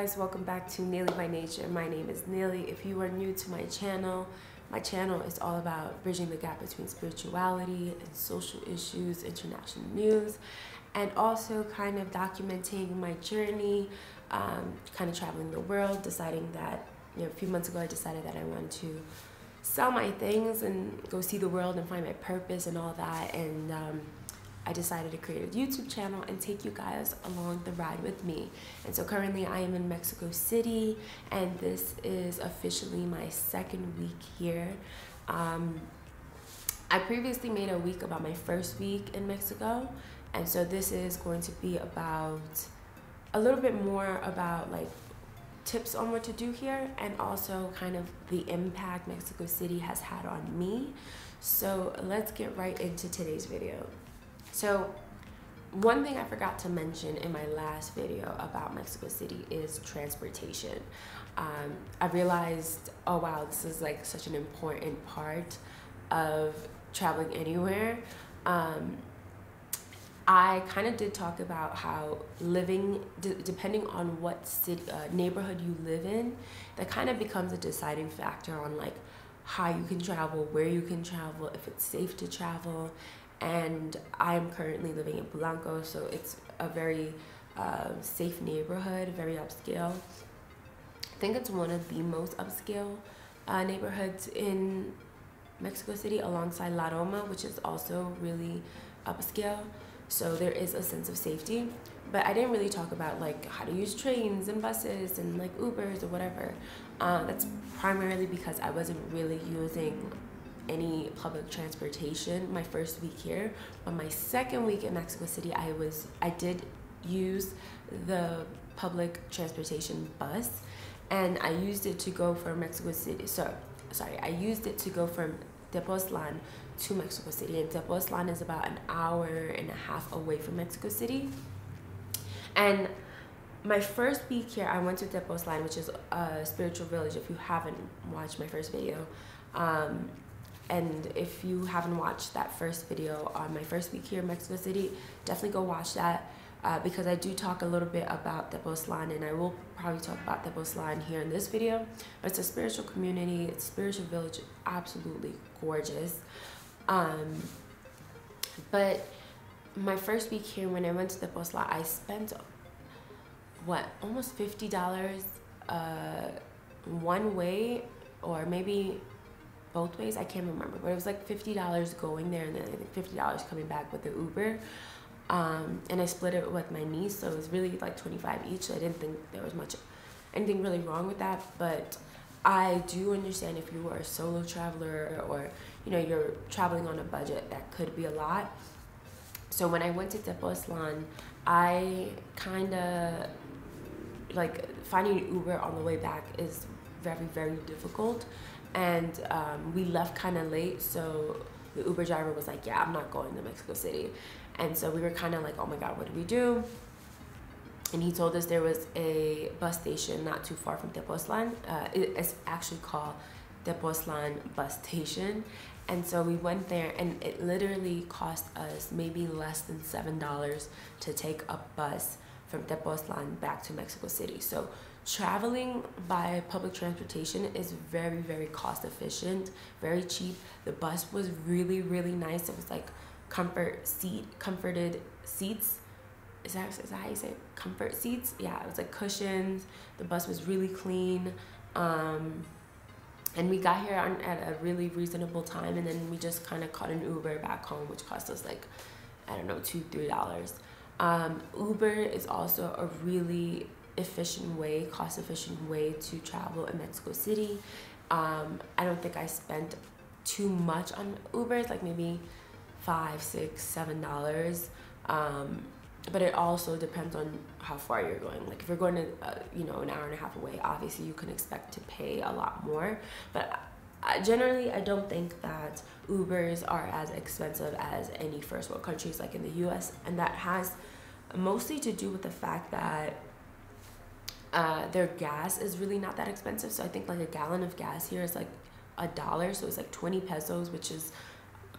guys, welcome back to Neely by Nature. My name is Neely. If you are new to my channel is all about bridging the gap between spirituality and social issues, international news, and also kind of documenting my journey, kind of traveling the world, deciding that, a few months ago I decided that I wanted to sell my things and go see the world and find my purpose and all that, and I decided to create a YouTube channel and take you guys along the ride with me. And so currently I am in Mexico City, and this is officially my second week here. I previously made a week about my first week in Mexico, and so this is going to be about a little bit more about like tips on what to do here, and also kind of the impact Mexico City has had on me. So let's get right into today's video. So one thing I forgot to mention in my last video about Mexico City is transportation. I realized, oh wow, this is like such an important part of traveling anywhere. I kind of did talk about how living, depending on what city, neighborhood you live in, that kind of becomes a deciding factor on like how you can travel, where you can travel, if it's safe to travel. And I'm currently living in Polanco, so it's a very safe neighborhood, very upscale. I think it's one of the most upscale neighborhoods in Mexico City, alongside La Roma, which is also really upscale. So there is a sense of safety. But I didn't really talk about like how to use trains and buses and like Ubers or whatever. That's primarily because I wasn't really using any public transportation my first week here. But my second week in Mexico City, I did use the public transportation bus, and I used it to go from Mexico City. I used it to go from Tepoztlan to Mexico City, and Tepoztlan is about an hour and a half away from Mexico City. And my first week here, I went to Tepoztlan, which is a spiritual village, if you haven't watched my first video. And if you haven't watched that first video on my first week here in Mexico City, definitely go watch that, because I do talk a little bit about Tepoztlan, and I will probably talk about Tepoztlan here in this video. But it's a spiritual community, it's a spiritual village, absolutely gorgeous. But my first week here, when I went to Tepoztlan, I spent, what, almost $50 one way, or maybe both ways, I can't remember, but it was like $50 going there, and then I think $50 coming back with the Uber. And I split it with my niece, so it was really like $25 each. So I didn't think there was anything really wrong with that. But I do understand if you are a solo traveler, or you're traveling on a budget, that could be a lot. So when I went to Tepoztlan, I kind of like finding an Uber on the way back is very, very difficult. And we left kind of late, so the Uber driver was like, yeah, I'm not going to Mexico City. And so we were kind of like, oh my god, what do we do? And he told us there was a bus station not too far from Tepoztlan. It's actually called Tepoztlan bus station. And so we went there, and it literally cost us maybe less than $7 to take a bus from Tepoztlan back to Mexico City. So traveling by public transportation is very, very cost efficient, very cheap. The bus was really, really nice. It was like comforted seats. Is that how you say it? Comfort seats? Yeah, it was like cushions. The bus was really clean. And we got here at a really reasonable time, and then we just kind of caught an Uber back home, which cost us like, I don't know, $2-3. Uber is also a really cost-efficient way to travel in Mexico City. I don't think I spent too much on Ubers, like maybe $5, $6, $7. But it also depends on how far you're going. Like if you're going to, an hour and a half away, obviously you can expect to pay a lot more. But generally, I don't think that Ubers are as expensive as any first world countries like in the US. And that has mostly to do with the fact that their gas is really not that expensive. So I think like a gallon of gas here is like $1, so it's like 20 pesos, which is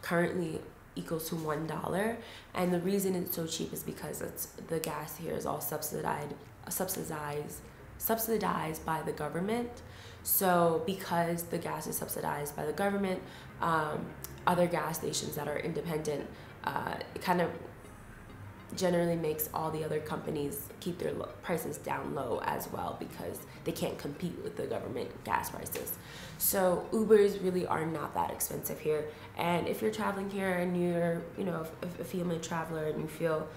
currently equals to $1. And the reason it's so cheap is because the gas here is all subsidized subsidized by the government. So because the gas is subsidized by the government, other gas stations that are independent, it kind of generally makes all the other companies keep their prices down low as well, because they can't compete with the government gas prices. So Ubers really are not that expensive here. And if you're traveling here and you're, you know, a female traveler and you feel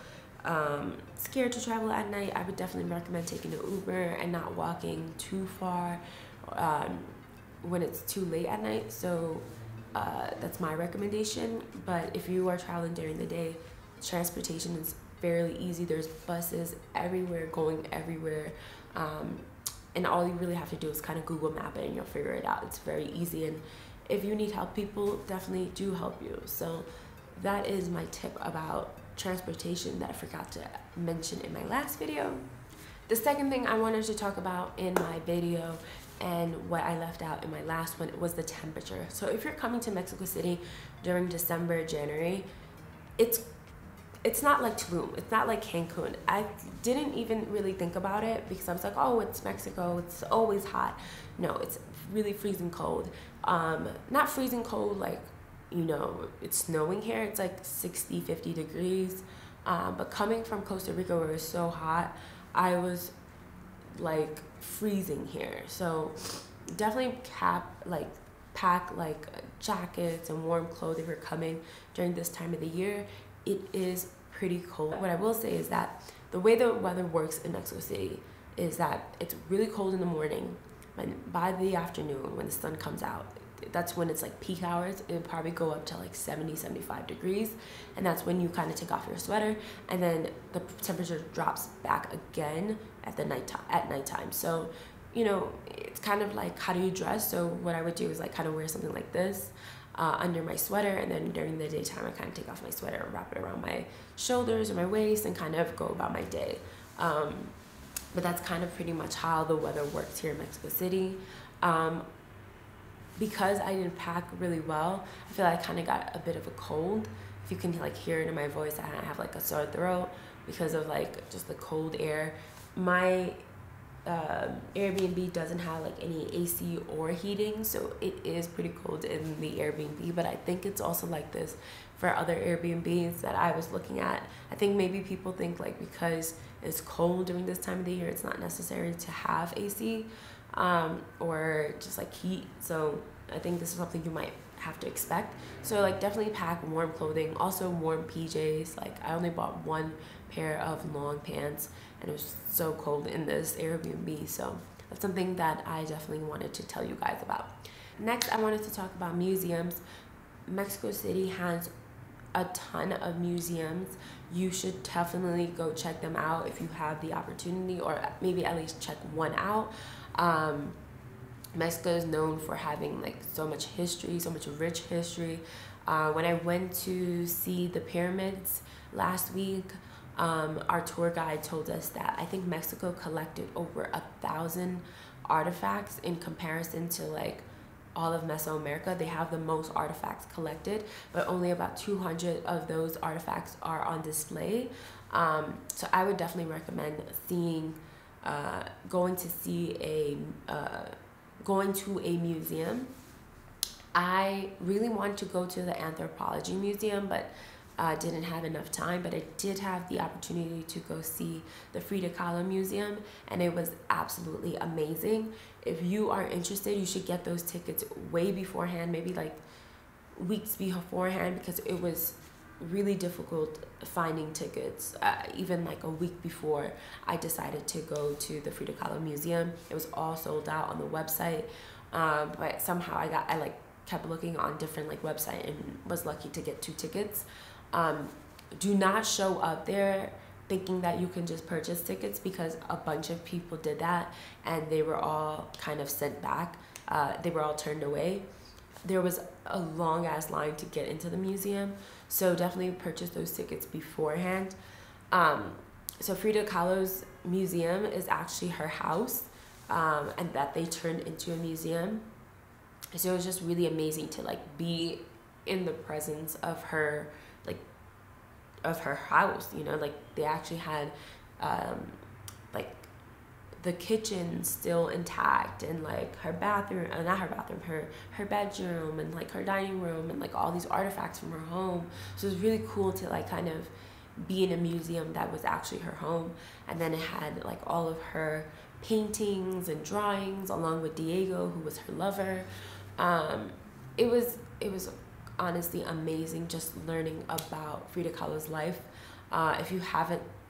scared to travel at night, I would definitely recommend taking an Uber and not walking too far when it's too late at night. So that's my recommendation. But if you are traveling during the day, transportation is fairly easy. There's buses everywhere going everywhere, and all you really have to do is kind of Google map it and you'll figure it out. It's very easy, and if you need help, people definitely do help you. So that is my tip about transportation that I forgot to mention in my last video. The second thing I wanted to talk about in my video, and what I left out in my last one, was the temperature. So if you're coming to Mexico City during December, January, it's not like Tulum, it's not like Cancun. I didn't even really think about it because I was like, oh, it's Mexico, it's always hot. No, it's really freezing cold. Not freezing cold like, you know, it's snowing here. It's like 60, 50 degrees. But coming from Costa Rica where it's so hot, I was like freezing here. So definitely pack like jackets and warm clothes if you're coming during this time of the year. It is pretty cold. What I will say is that the way the weather works in Mexico City is that it's really cold in the morning, and by the afternoon when the sun comes out, that's when it's like peak hours. It'll probably go up to like 70, 75 degrees, and that's when you kind of take off your sweater, and then the temperature drops back again at nighttime. So, you know, it's kind of like, how do you dress? So what I would do is like kind of wear something like this under my sweater, and then during the daytime I kind of take off my sweater and wrap it around my shoulders or my waist and kind of go about my day. But that's kind of pretty much how the weather works here in Mexico City. Because I didn't pack really well, I feel like I kind of got a bit of a cold. If you can like hear it in my voice, I have like a sore throat because of like just the cold air. My Airbnb doesn't have like any AC or heating, so it is pretty cold in the Airbnb, but I think it's also like this for other Airbnbs that I was looking at. I think maybe people think like because it's cold during this time of the year, it's not necessary to have AC or just like heat. So I think this is something you might have to expect. So like definitely pack warm clothing, also warm PJs. Like I only bought one pair of long pants and it was so cold in this Airbnb, so that's something that I definitely wanted to tell you guys about. Next, I wanted to talk about museums. Mexico City has a ton of museums. You should definitely go check them out if you have the opportunity, or maybe at least check one out. Mexico is known for having like so much history, so much rich history. When I went to see the pyramids last week, our tour guide told us that I think Mexico collected over 1,000 artifacts in comparison to like all of Mesoamerica. They have the most artifacts collected, but only about 200 of those artifacts are on display. So I would definitely recommend going to a museum. I really want to go to the anthropology museum, but didn't have enough time. But I did have the opportunity to go see the Frida Kahlo Museum, and it was absolutely amazing. If you are interested, you should get those tickets way beforehand, maybe like weeks beforehand, because it was really difficult finding tickets, even like a week before I decided to go to the Frida Kahlo Museum. It was all sold out on the website, but somehow I like kept looking on different like website and was lucky to get 2 tickets. Do not show up there thinking that you can just purchase tickets, because a bunch of people did that and they were all kind of sent back. They were all turned away. There was a long ass line to get into the museum, so definitely purchase those tickets beforehand. So Frida Kahlo's museum is actually her house, and that they turned into a museum. So it was just really amazing to like be in the presence of her, like of her house, you know, like they actually had like the kitchen still intact, and like her bathroom, not her bathroom, her bedroom, and like her dining room, and like all these artifacts from her home. So it was really cool to like kind of be in a museum that was actually her home. And then it had like all of her paintings and drawings along with Diego, who was her lover. It was honestly amazing just learning about Frida Kahlo's life.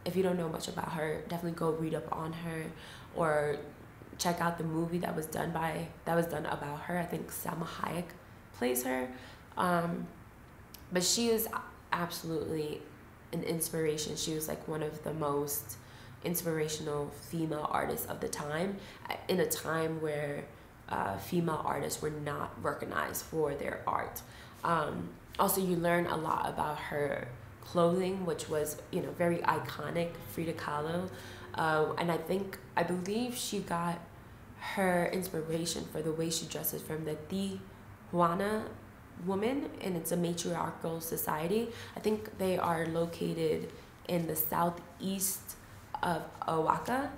If you don't know much about her, definitely go read up on her, or check out the movie that was done about her. I think Salma Hayek plays her. But she is absolutely an inspiration. She was like one of the most inspirational female artists of the time, in a time where female artists were not recognized for their art. Also, you learn a lot about her clothing, which was, you know, very iconic, Frida Kahlo. And I believe she got her inspiration for the way she dresses from the Tijuana woman, and it's a matriarchal society. I think they are located in the southeast of Oaxaca.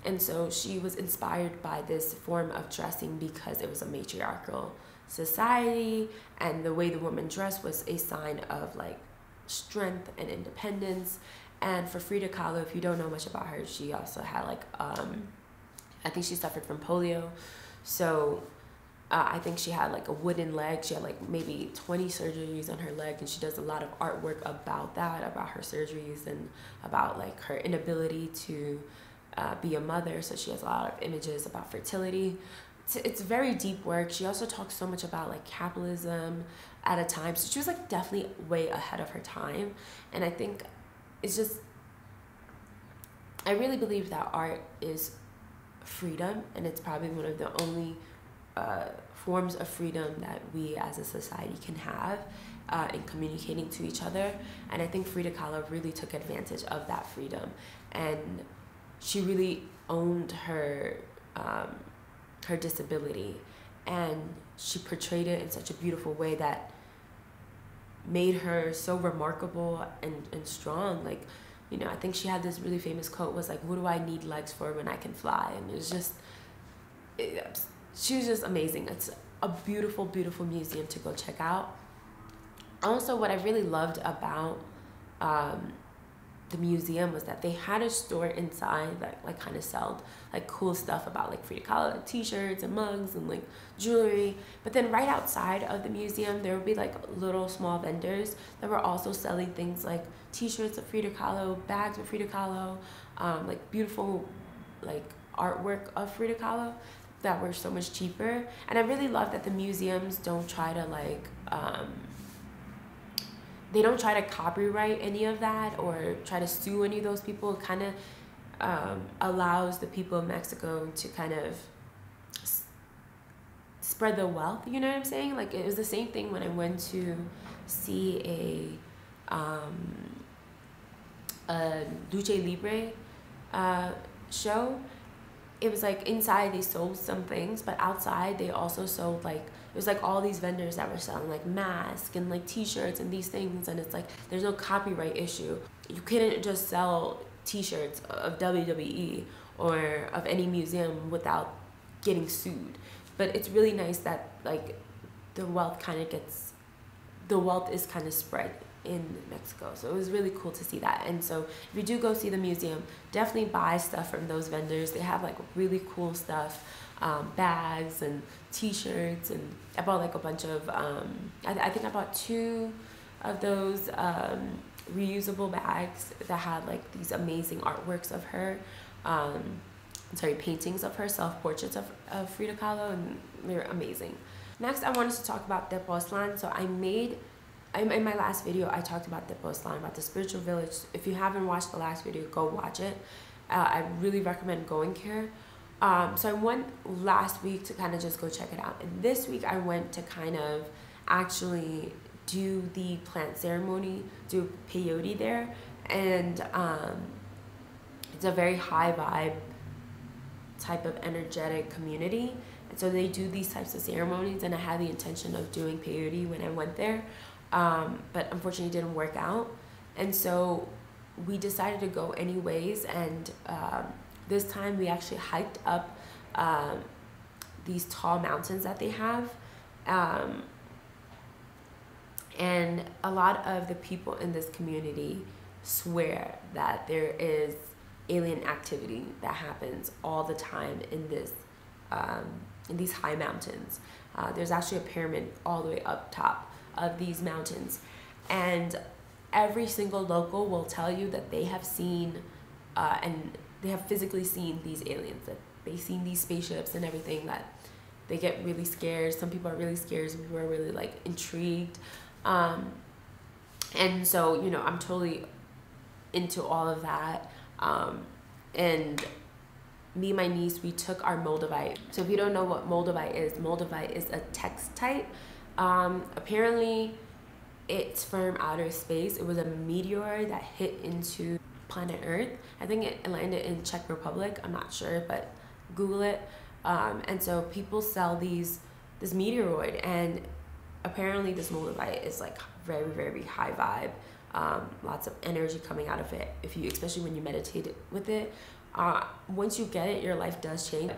And so she was inspired by this form of dressing because it was a matriarchal society, and the way the woman dressed was a sign of like strength and independence. And for Frida Kahlo, if you don't know much about her, she also had like I think she suffered from polio. So I think she had like a wooden leg. She had like maybe 20 surgeries on her leg, and she does a lot of artwork about that, about her surgeries, and about like her inability to be a mother. So she has a lot of images about fertility. It's very deep work. She also talks so much about like capitalism at a time. So she was like definitely way ahead of her time. And I think it's just, I really believe that art is freedom, and it's probably one of the only forms of freedom that we as a society can have in communicating to each other. And I think Frida Kahlo really took advantage of that freedom, and she really owned her her disability, and she portrayed it in such a beautiful way that made her so remarkable and strong. Like, you know, I think she had this really famous quote, was like, "What do I need legs for when I can fly?" And it was just, she was just amazing. It's a beautiful, beautiful museum to go check out. Also, what I really loved about the museum was that they had a store inside that like kind of sold like cool stuff about like Frida Kahlo, like t-shirts and mugs and like jewelry. But then right outside of the museum, there would be like little small vendors that were also selling things like t-shirts of Frida Kahlo, bags of Frida Kahlo, like beautiful like artwork of Frida Kahlo that were so much cheaper. And I really love that the museums don't try to like they don't try to copyright any of that or try to sue any of those people. It kind of allows the people of Mexico to kind of spread the wealth, you know what I'm saying? Like, it was the same thing when I went to see a Lucha Libre show. It was like inside they sold some things, but outside they also sold like, it was like all these vendors that were selling like masks and like t-shirts and these things, and it's like there's no copyright issue. You couldn't just sell t-shirts of WWE or of any museum without getting sued. But it's really nice that like the wealth is kind of spread in Mexico. So it was really cool to see that. And so if you do go see the museum, definitely buy stuff from those vendors. They have like really cool stuff, bags and t-shirts, and I bought like a bunch of I think I bought 2 of those reusable bags that had like these amazing artworks of her, paintings of her, self-portraits of Frida Kahlo, and they're amazing. Next, I wanted to talk about Tepoztlan. So in my last video, I talked about Tepoztlan, about the spiritual village. If you haven't watched the last video, go watch it. I really recommend going here. So I went last week to kind of just go check it out. And this week I went to kind of actually do the plant ceremony, do peyote there. And it's a very high vibe type of energetic community. And so they do these types of ceremonies, and I had the intention of doing peyote when I went there. But unfortunately it didn't work out. And so we decided to go anyways, and This time we actually hiked up these tall mountains that they have. And a lot of the people in this community swear that there is alien activity that happens all the time in these high mountains. There's actually a pyramid all the way up top of these mountains, and every single local will tell you that they have seen and they have physically seen these aliens, that they've seen these spaceships and everything, that they get really scared. Some people are really scared, some people are really like intrigued. And so, you know, I'm totally into all of that. And me and my niece, we took our Moldavite. So if you don't know what Moldavite is a textite. Apparently it's from outer space. It was a meteor that hit into planet Earth. I think it landed in Czech Republic. I'm not sure, but Google it. And so people sell this meteoroid, and apparently this Molavite is like very, very high vibe. Lots of energy coming out of it, especially when you meditate with it. Once you get it, your life does change.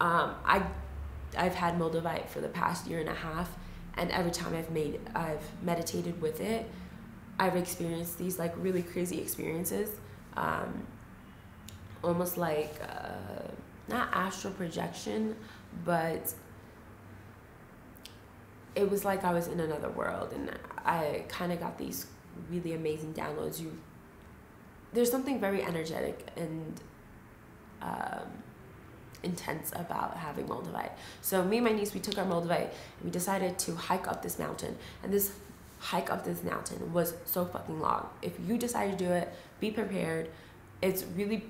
I've had Moldavite for the past year and a half, and every time I've meditated with it, I've experienced these like really crazy experiences, almost like not astral projection, but it was like I was in another world, and I kind of got these really amazing downloads. There's something very energetic and intense about having Moldavite. So me and my niece, we took our Moldavite and we decided to hike up this mountain, and this hike up this mountain was so fucking long. If you decide to do it, be prepared. It's really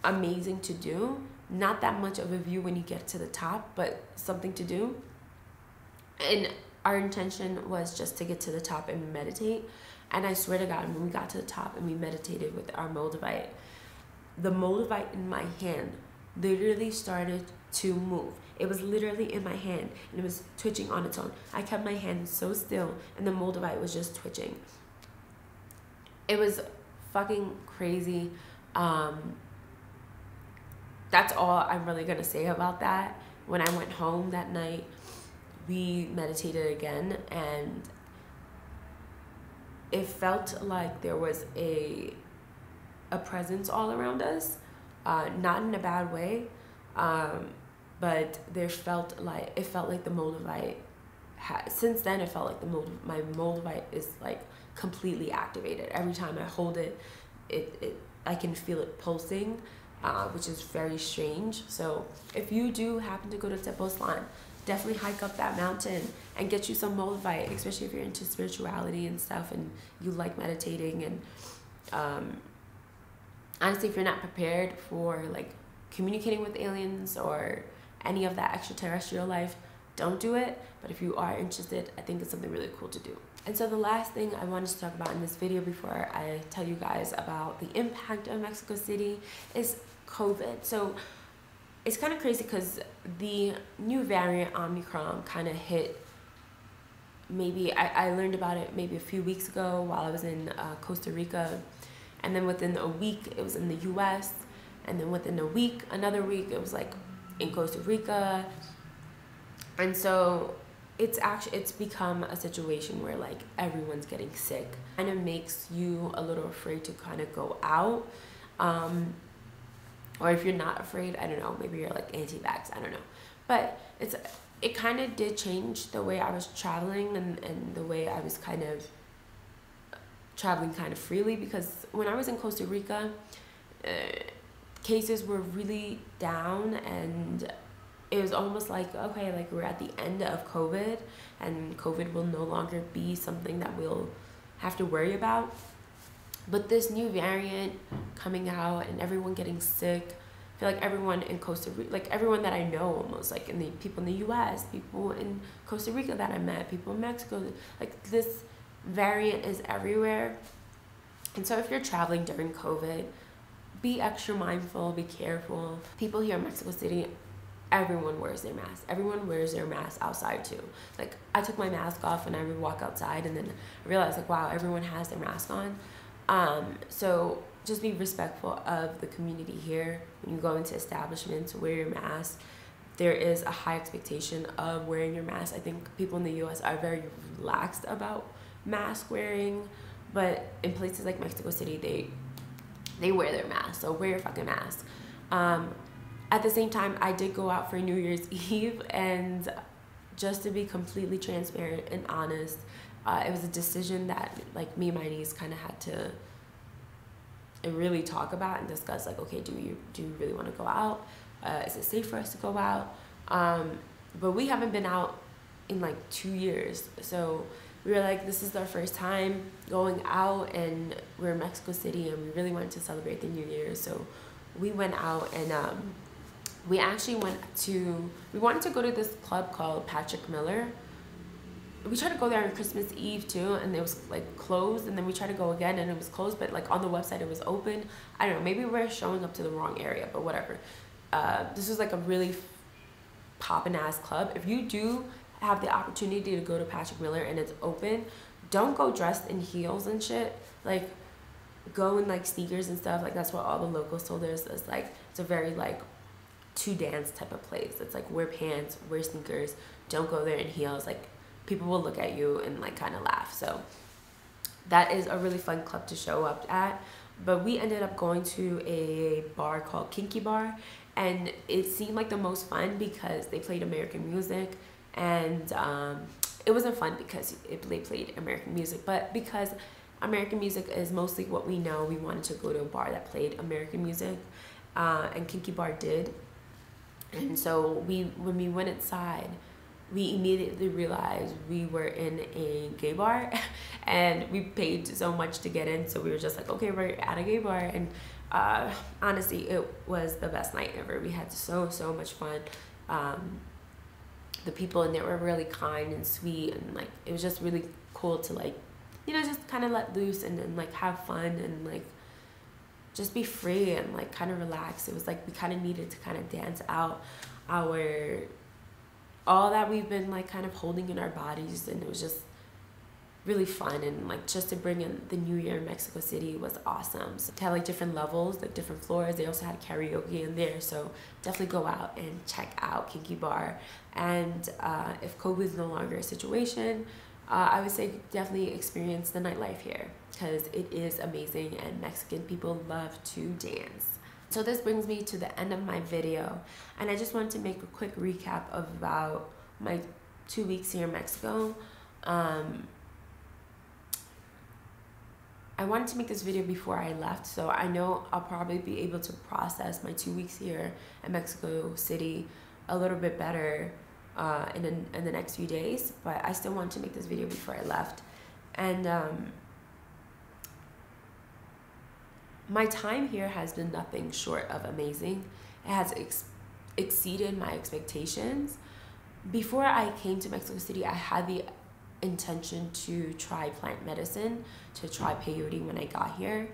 amazing to do. Not that much of a view when you get to the top, but something to do. And our intention was just to get to the top and meditate. And I swear to God, when we got to the top and we meditated with our Moldavite, the Moldavite in my hand literally started to move. It was literally in my hand and it was twitching on its own. I kept my hand so still and the Moldavite was just twitching. It was fucking crazy. That's all I'm really gonna say about that. When I went home that night, we meditated again, and it felt like there was a presence all around us, not in a bad way, but it felt like the Moldavite since then it felt like my Moldavite is like completely activated. Every time I hold it, I can feel it pulsing, which is very strange. So if you do happen to go to Tepoztlan, definitely hike up that mountain and get you some Molavite, especially if you're into spirituality and stuff and you like meditating. And honestly, if you're not prepared for like communicating with aliens or any of that extraterrestrial life, don't do it. But if you are interested, I think it's something really cool to do. And so the last thing I wanted to talk about in this video before I tell you guys about the impact of Mexico City is COVID. So it's kind of crazy because the new variant Omicron kind of hit. Maybe I learned about it maybe a few weeks ago while I was in Costa Rica, and then within a week it was in the US, and then within a week, another week, it was like in Costa Rica. And so it's become a situation where like everyone's getting sick. Kind of makes you a little afraid to kind of go out. Or if you're not afraid, I don't know, maybe you're like anti-vax, I don't know. But it kind of did change the way I was traveling and the way I was kind of traveling kind of freely, because when I was in Costa Rica, cases were really down, and it was almost like, okay, like we're at the end of COVID and COVID will no longer be something that we'll have to worry about. But this new variant coming out and everyone getting sick, I feel like everyone in Costa Rica, like everyone that I know almost, like in the people in the US, people in Costa Rica that I met, people in Mexico, like this variant is everywhere. And so if you're traveling during COVID, be extra mindful, be careful. People here in Mexico City, everyone wears their mask. Everyone wears their mask outside too. Like I took my mask off and I would walk outside, and then I realized like, wow, everyone has their mask on. So just be respectful of the community here. When you go into establishments, wear your mask. There is a high expectation of wearing your mask. I think people in the US are very relaxed about mask wearing, but in places like Mexico City, they wear their mask, so wear your fucking mask. At the same time, I did go out for New Year's Eve, and just to be completely transparent and honest, it was a decision that like me and my niece kind of had to really talk about and discuss, like, okay, do you really want to go out? Is it safe for us to go out? But we haven't been out in like 2 years, so we were like, this is our first time going out, and we're in Mexico City, and we really wanted to celebrate the New Year, so we went out, and we actually we wanted to go to this club called Patrick Miller. We tried to go there on Christmas Eve too, and it was like closed, and then we tried to go again and it was closed, but like on the website it was open. I don't know, maybe we're showing up to the wrong area, but whatever. This was like a really poppin' ass club. If you do have the opportunity to go to Patrick Miller and it's open, don't go dressed in heels and shit. Like, go in like sneakers and stuff. Like, that's what all the locals told us. It's like, it's a very like to dance type of place. It's like, wear pants, wear sneakers, don't go there in heels. Like, people will look at you and like kind of laugh. So that is a really fun club to show up at. But we ended up going to a bar called Kinky Bar, and it seemed like the most fun because they played American music, and it wasn't fun because they played American music, but because American music is mostly what we know, we wanted to go to a bar that played American music, and Kinky Bar did. And so when we went inside, we immediately realized we were in a gay bar, and we paid so much to get in, so we were just like, okay, we're at a gay bar. And honestly, it was the best night ever. We had so much fun. The people in there were really kind and sweet, and like it was just really cool to like, you know, just kind of let loose and like have fun and like just be free and like kind of relax. It was like we kind of needed to kind of dance out all that we've been like kind of holding in our bodies, and it was just really fun. And like just to bring in the New Year in Mexico City was awesome. So to have like different levels, like different floors. They also had karaoke in there, so definitely go out and check out Kinky Bar. And if COVID is no longer a situation, I would say definitely experience the nightlife here, because it is amazing and Mexican people love to dance. So this brings me to the end of my video, and I just wanted to make a quick recap of about my 2 weeks here in Mexico. I wanted to make this video before I left, so I know I'll probably be able to process my 2 weeks here in Mexico City a little bit better in the next few days, but I still wanted to make this video before I left. And my time here has been nothing short of amazing. It has exceeded my expectations. Before I came to Mexico City, I had the intention to try plant medicine, to try peyote when I got here,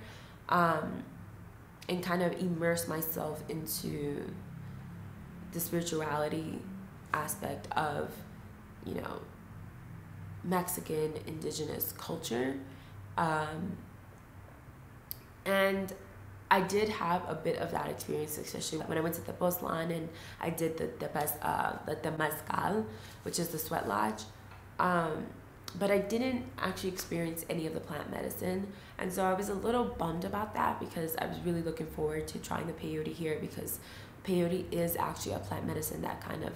and kind of immerse myself into the spirituality aspect of, you know, Mexican indigenous culture. And I did have a bit of that experience, especially when I went to the Pozlan and I did the mezcal, which is the sweat lodge. But I didn't actually experience any of the plant medicine, and so I was a little bummed about that, because I was really looking forward to trying the peyote here, because peyote is actually a plant medicine that kind of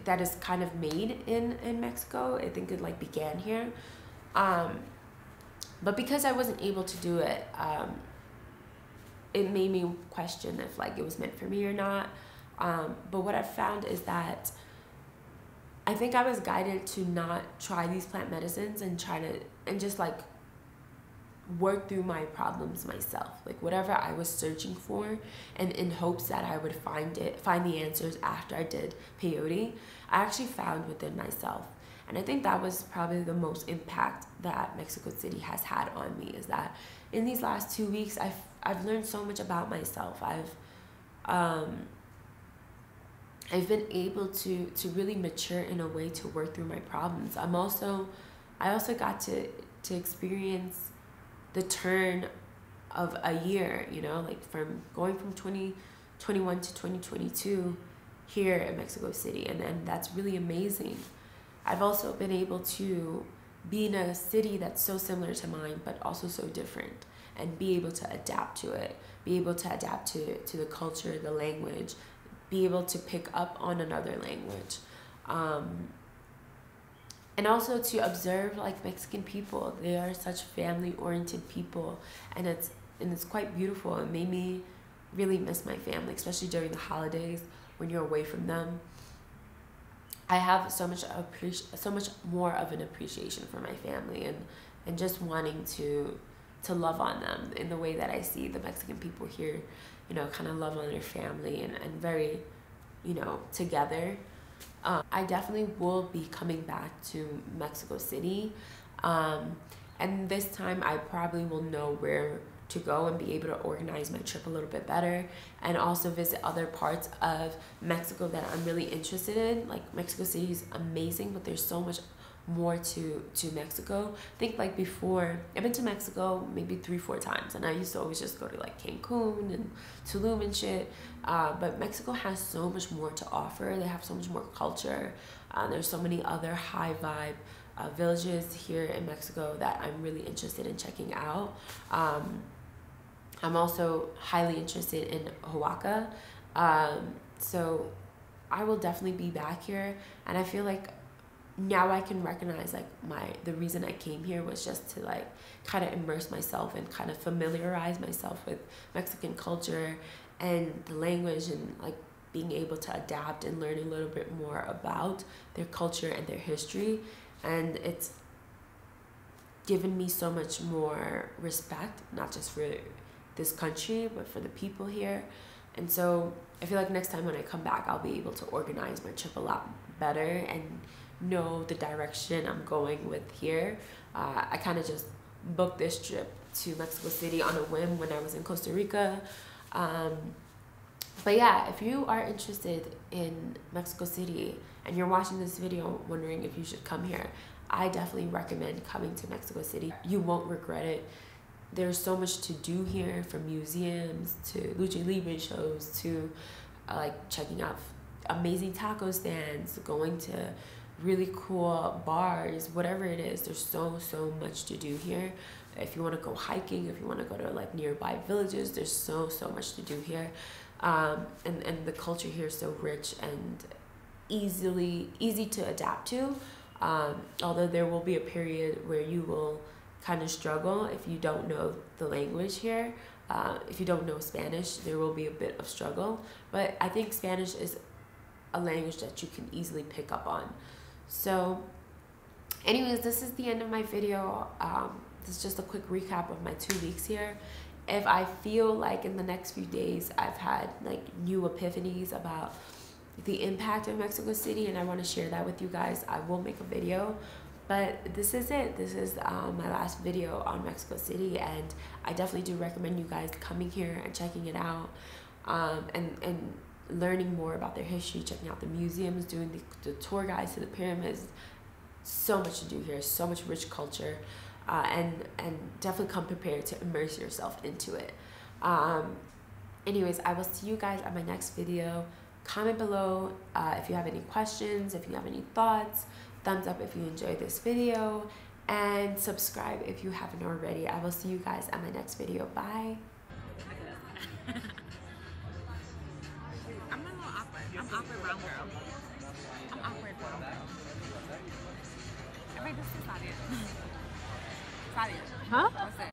that is kind of made in Mexico. I think it like began here. But because I wasn't able to do it, it made me question if like it was meant for me or not. But what I've found is that I think I was guided to not try these plant medicines and just like work through my problems myself, like whatever I was searching for, and in hopes that I would find the answers after I did peyote, I actually found within myself. And I think that was probably the most impact that Mexico City has had on me, is that in these last 2 weeks, I've learned so much about myself. I've been able to really mature in a way to work through my problems. I also got to experience the turn of a year, you know, like from going from 2021 to 2022 here in Mexico City, and that's really amazing. I've also been able to be in a city that's so similar to mine but also so different, and be able to adapt to it, be able to adapt to the culture, the language, be able to pick up on another language, and also to observe like Mexican people. They are such family-oriented people, and it's quite beautiful. It made me really miss my family, especially during the holidays when you're away from them. I have so much more of an appreciation for my family, and just wanting to love on them in the way that I see the Mexican people here, you know, kind of love on their family and very, you know, together. I definitely will be coming back to Mexico City, and this time I probably will know where to go and be able to organize my trip a little bit better, and also visit other parts of Mexico that I'm really interested in. Like, Mexico City is amazing, but there's so much more to Mexico. I think like before, I've been to Mexico maybe 3-4 times, and I used to always just go to like Cancun and Tulum and shit, but Mexico has so much more to offer. They have so much more culture. There's so many other high vibe villages here in Mexico that I'm really interested in checking out. I'm also highly interested in Oaxaca, so I will definitely be back here, and I feel like now I can recognize like the reason I came here was just to like kind of immerse myself and kind of familiarize myself with Mexican culture and the language, and like being able to adapt and learn a little bit more about their culture and their history. And it's given me so much more respect, not just for this country, but for the people here. And so I feel like next time when I come back, I'll be able to organize my trip a lot better and know the direction I'm going with here. I kind of just booked this trip to Mexico City on a whim when I was in Costa Rica. But yeah, if you are interested in Mexico City and you're watching this video wondering if you should come here, I definitely recommend coming to Mexico City. You won't regret it. There's so much to do here, from museums to lucha libre shows to like checking out amazing taco stands, going to really cool bars, whatever it is. There's so much to do here. If you want to go hiking, if you want to go to like nearby villages, there's so much to do here. And the culture here is so rich and easy to adapt to. Although there will be a period where you will kind of struggle if you don't know the language here. If you don't know Spanish, there will be a bit of struggle. But I think Spanish is a language that you can easily pick up on. So anyways, this is the end of my video. This is just a quick recap of my 2 weeks here. If I feel like in the next few days I've had like new epiphanies about the impact of Mexico City and I want to share that with you guys, I will make a video. But this is it. This is my last video on Mexico City, and I definitely do recommend you guys coming here and checking it out, and learning more about their history, checking out the museums, doing the tour guides to the pyramids. So much to do here, so much rich culture, and definitely come prepared to immerse yourself into it. Anyways, I will see you guys at my next video. Comment below if you have any questions, if you have any thoughts. Thumbs up if you enjoyed this video, and subscribe if you haven't already. I will see you guys at my next video. Bye. I'm a little awkward. I'm awkward brown girl. I'm awkward brown girl. Everybody just say Sadia. Sadia. Huh? What's it?